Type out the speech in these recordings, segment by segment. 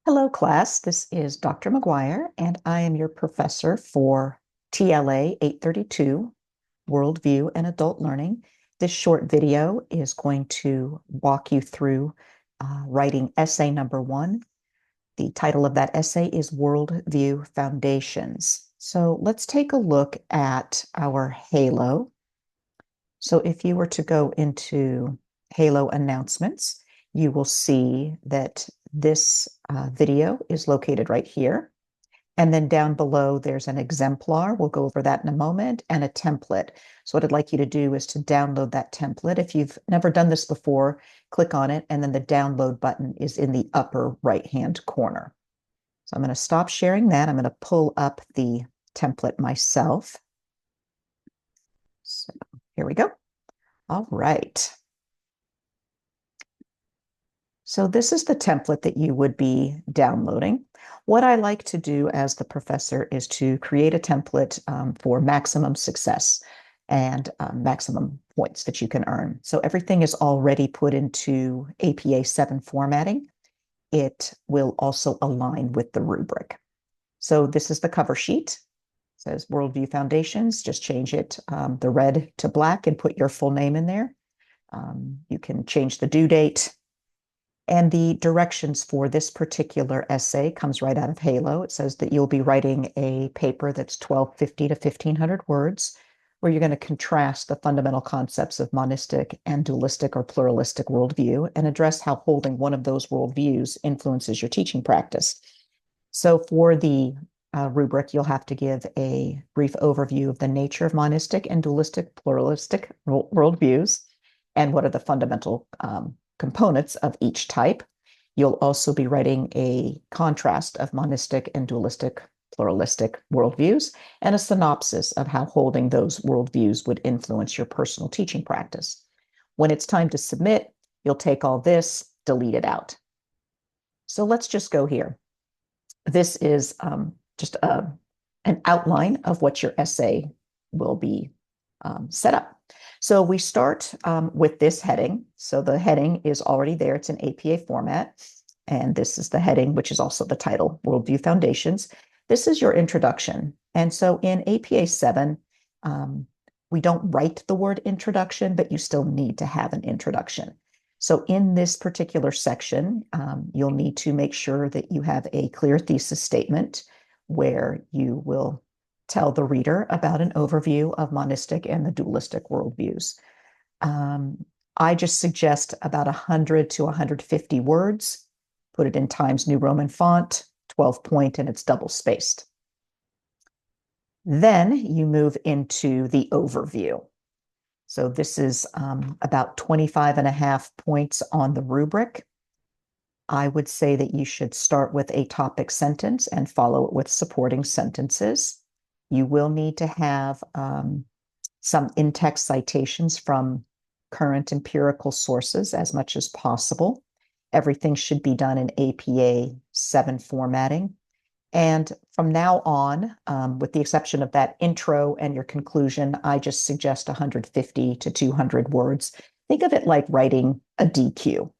Hello, class. This is Dr. McGuire, and I am your professor for TLA 832, Worldview and Adult Learning. This short video is going to walk you through writing essay number 1. The title of that essay is Worldview Foundations. So let's take a look at our Halo. So if you were to go into Halo announcements, you will see that this video is located right here. And then down below, there's an exemplar. We'll go over that in a moment, and a template. So what I'd like you to do is to download that template. If you've never done this before, click on it, and then the download button is in the upper right-hand corner. So I'm going to stop sharing that. I'm going to pull up the template myself. So here we go. All right. So this is the template that you would be downloading. What I like to do as the professor is to create a template for maximum success and maximum points that you can earn. So everything is already put into APA 7 formatting. It will also align with the rubric. So this is the cover sheet. It says Worldview Foundations. Just change it, the red to black, and put your full name in there. You can change the due date. And the directions for this particular essay comes right out of Halo. It says that you'll be writing a paper that's 1250 to 1500 words, where you're going to contrast the fundamental concepts of monistic and dualistic or pluralistic worldview and address how holding one of those worldviews influences your teaching practice. So for the rubric, you'll have to give a brief overview of the nature of monistic and dualistic pluralistic worldviews and what are the fundamental components of each type. You'll also be writing a contrast of monistic and dualistic pluralistic worldviews and a synopsis of how holding those worldviews would influence your personal teaching practice. When it's time to submit, you'll take all this, delete it out. So let's just go here. This is just an outline of what your essay will be set up. So we start with this heading. So the heading is already there. It's in APA format. And this is the heading, which is also the title, Worldview Foundations. This is your introduction. And so in APA 7, we don't write the word introduction, but you still need to have an introduction. So in this particular section, you'll need to make sure that you have a clear thesis statement where you will tell the reader about an overview of monistic and the dualistic worldviews. I just suggest about 100 to 150 words. Put it in Times New Roman font, 12 point, and it's double spaced. Then you move into the overview. So this is about 25 and a half points on the rubric. I would say that you should start with a topic sentence and follow it with supporting sentences. You will need to have some in-text citations from current empirical sources as much as possible. Everything should be done in APA 7 formatting. And from now on, with the exception of that intro and your conclusion, I just suggest 150 to 200 words. Think of it like writing a DQ.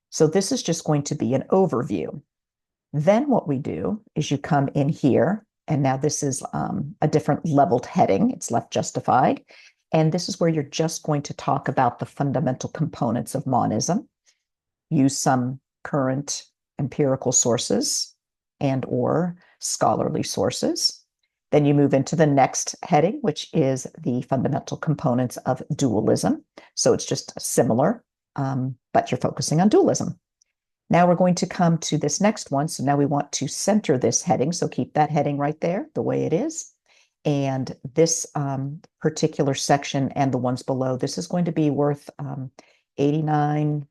So this is just going to be an overview. Then what we do is you come in here, and now this is a different leveled heading. It's left justified. And this is where you're just going to talk about the fundamental components of monism, use some current empirical sources and or scholarly sources. Then you move into the next heading, which is the fundamental components of dualism. So it's just similar, but you're focusing on dualism. Now we're going to come to this next one. So now we want to center this heading. So keep that heading right there the way it is. And this particular section and the ones below, this is going to be worth 89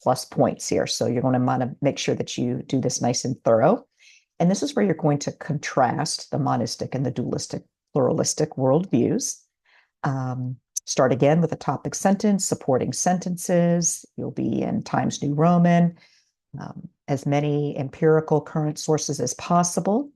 plus points here. So you're going to want to make sure that you do this nice and thorough. And this is where you're going to contrast the monistic and the dualistic, pluralistic worldviews. Start again with a topic sentence, supporting sentences. You'll be in Times New Roman, as many empirical current sources as possible.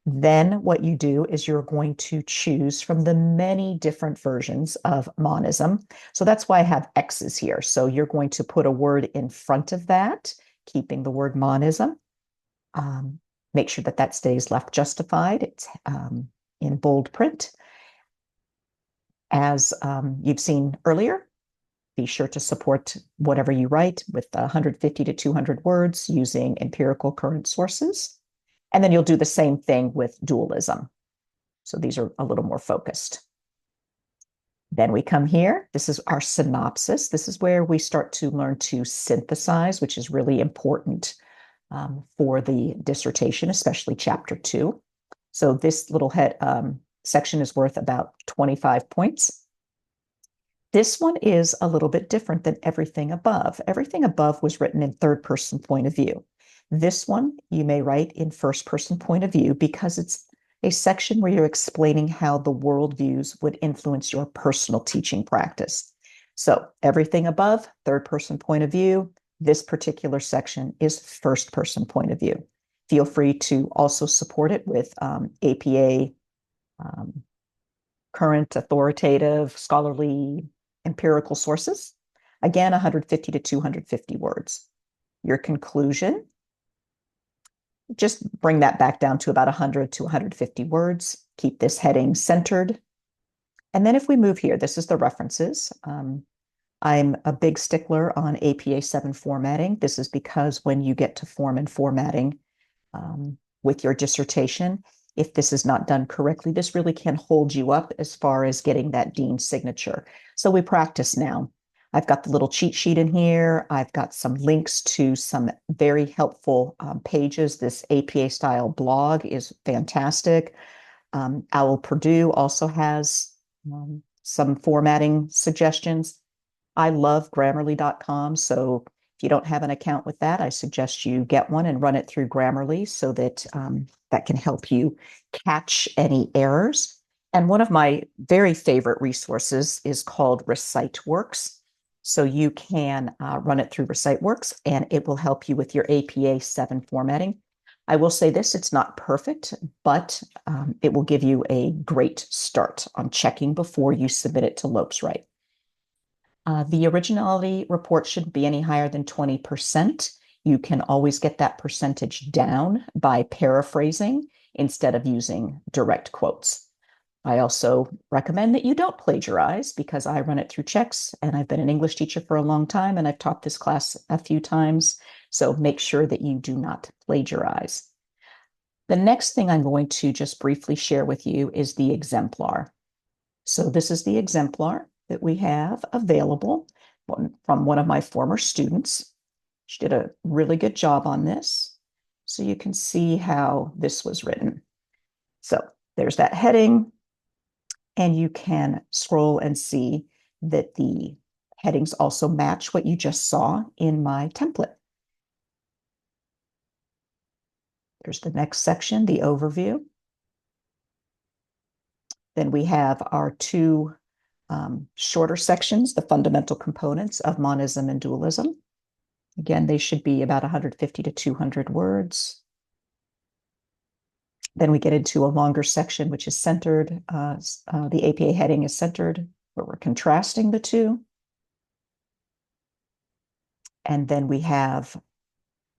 Then what you do is you're going to choose from the many different versions of monism. So that's why I have X's here. So you're going to put a word in front of that, keeping the word monism. Um, Make sure that that stays left justified. It's in bold print. As you've seen earlier, be sure to support whatever you write with 150 to 200 words using empirical current sources. And then you'll do the same thing with dualism. So these are a little more focused. Then we come here. This is our synopsis. This is where we start to learn to synthesize, which is really important for the dissertation, especially chapter 2. So this little section is worth about 25 points. This one is a little bit different than everything above. Everything above was written in third person point of view. This one you may write in first person point of view because it's a section where you're explaining how the worldviews would influence your personal teaching practice. So everything above, third person point of view. This particular section is first person point of view. Feel free to also support it with APA, current, authoritative, scholarly, empirical sources. Again, 150 to 250 words. Your conclusion, just bring that back down to about 100 to 150 words. Keep this heading centered. And then if we move here, this is the references. I'm a big stickler on APA 7 formatting. This is because when you get to form and formatting with your dissertation, if this is not done correctly, this really can hold you up as far as getting that dean's signature. So we practice now. I've got the little cheat sheet in here. I've got some links to some very helpful pages. This APA style blog is fantastic. Owl Purdue also has some formatting suggestions. I love Grammarly.com. So if you don't have an account with that, I suggest you get one and run it through Grammarly so that that can help you catch any errors. And one of my very favorite resources is called ReciteWorks. So you can run it through ReciteWorks and it will help you with your APA 7 formatting. I will say this, it's not perfect, but it will give you a great start on checking before you submit it to Lopes-Wright. The originality report shouldn't be any higher than 20%. You can always get that percentage down by paraphrasing instead of using direct quotes. I also recommend that you don't plagiarize because I run it through checks and I've been an English teacher for a long time and I've taught this class a few times. So make sure that you do not plagiarize. The next thing I'm going to just briefly share with you is the exemplar. So this is the exemplar that we have available from one of my former students. She did a really good job on this. So you can see how this was written. So there's that heading, and you can scroll and see that the headings also match what you just saw in my template. There's the next section, the overview. Then we have our two shorter sections, the fundamental components of monism and dualism. Again, they should be about 150 to 200 words. Then we get into a longer section, which is centered. The APA heading is centered, where we're contrasting the two. And then we have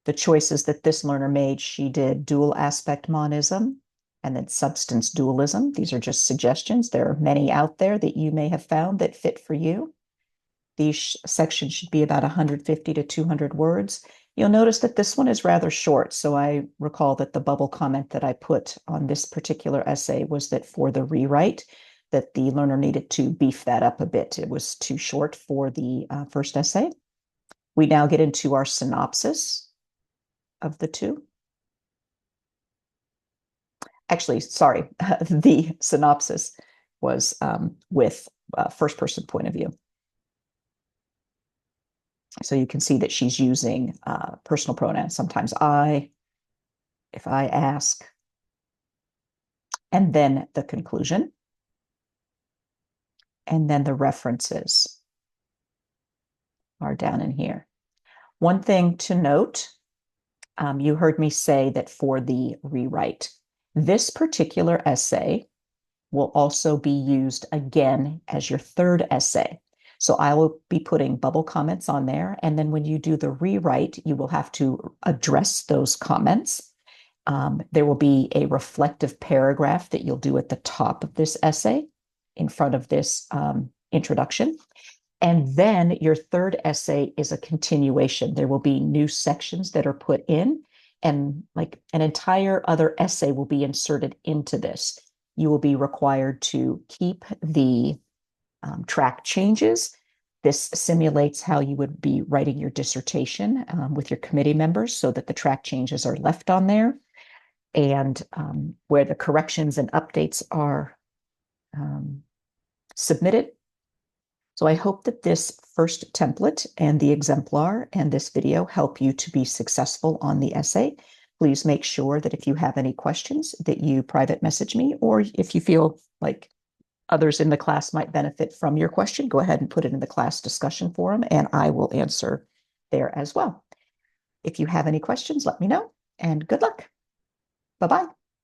the choices that this learner made. She did dual aspect monism and then substance dualism. These are just suggestions. There are many out there that you may have found that fit for you. These sections should be about 150 to 200 words. You'll notice that this one is rather short. So I recall that the bubble comment that I put on this particular essay was that for the rewrite, that the learner needed to beef that up a bit. It was too short for the first essay. We now get into our synopsis of the two. Actually, sorry, the synopsis was with first person point of view. So you can see that she's using personal pronouns, sometimes I, if I ask, and then the conclusion, and then the references are down in here. One thing to note, you heard me say that for the rewrite, this particular essay will also be used again as your third essay. So I will be putting bubble comments on there. And then when you do the rewrite, you will have to address those comments. There will be a reflective paragraph that you'll do at the top of this essay in front of this introduction. And then your third essay is a continuation. There will be new sections that are put in, and like an entire other essay will be inserted into this. You will be required to keep the track changes. This simulates how you would be writing your dissertation with your committee members so that the track changes are left on there, and where the corrections and updates are submitted. So I hope that this first template and the exemplar and this video help you to be successful on the essay. Please make sure that if you have any questions that you private message me, or if you feel like others in the class might benefit from your question, go ahead and put it in the class discussion forum and I will answer there as well. If you have any questions, let me know, and good luck. Bye-bye.